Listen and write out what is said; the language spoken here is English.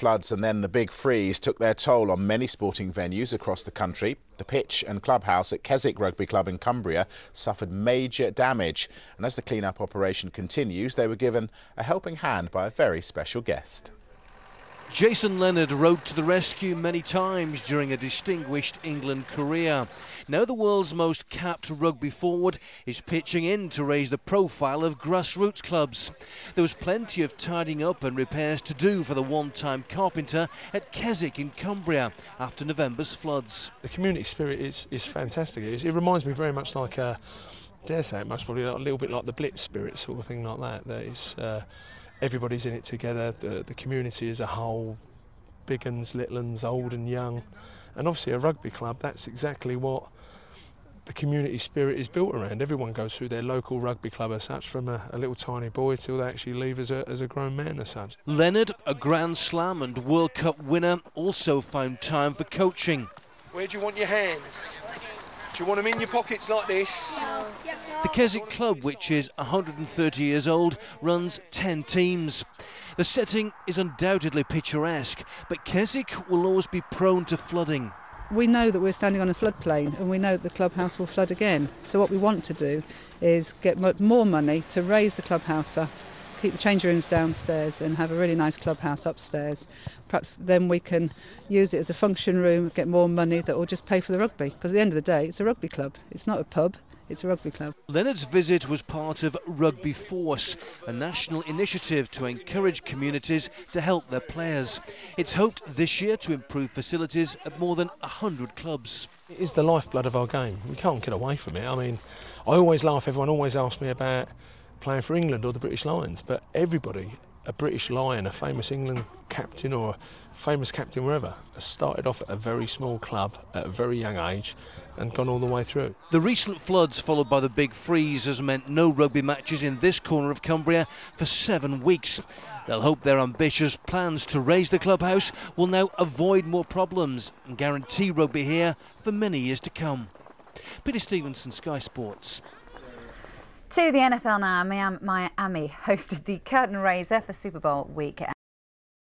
floods and then the big freeze took their toll on many sporting venues across the country. The pitch and clubhouse at Keswick Rugby Club in Cumbria suffered major damage, and as the clean-up operation continues, they were given a helping hand by a very special guest. Jason Leonard rode to the rescue many times during a distinguished England career. Now the world's most capped rugby forward is pitching in to raise the profile of grassroots clubs. There was plenty of tidying up and repairs to do for the one-time carpenter at Keswick in Cumbria after November's floods. The community spirit is fantastic. It reminds me very much like, dare say it, most probably a little bit like the Blitz spirit, sort of thing like that. That is, everybody's in it together, the community as a whole, big uns, little uns, old and young. And obviously a rugby club, that's exactly what the community spirit is built around. Everyone goes through their local rugby club as such, from a little tiny boy till they actually leave as a grown man as such. Leonard, a Grand Slam and World Cup winner, also found time for coaching. Where do you want your hands? Do you want them in your pockets like this? The Keswick Club, which is 130 years old, runs 10 teams. The setting is undoubtedly picturesque, but Keswick will always be prone to flooding. We know that we're standing on a floodplain and we know that the clubhouse will flood again. So what we want to do is get more money to raise the clubhouse up, keep the change rooms downstairs and have a really nice clubhouse upstairs. Perhaps then we can use it as a function room, get more money that will just pay for the rugby. Because at the end of the day, it's a rugby club. It's not a pub, it's a rugby club. Leonard's visit was part of RugbyForce, a national initiative to encourage communities to help their players. It's hoped this year to improve facilities at more than 100 clubs. It is the lifeblood of our game. We can't get away from it. I mean, I always laugh, everyone always asks me about playing for England or the British Lions, but everybody, a British Lion, a famous England captain or a famous captain wherever, has started off at a very small club at a very young age and gone all the way through. The recent floods followed by the big freeze has meant no rugby matches in this corner of Cumbria for 7 weeks. They'll hope their ambitious plans to raise the clubhouse will now avoid more problems and guarantee rugby here for many years to come. Peter Stevenson, Sky Sports. To the NFL now, Miami hosted the curtain raiser for Super Bowl week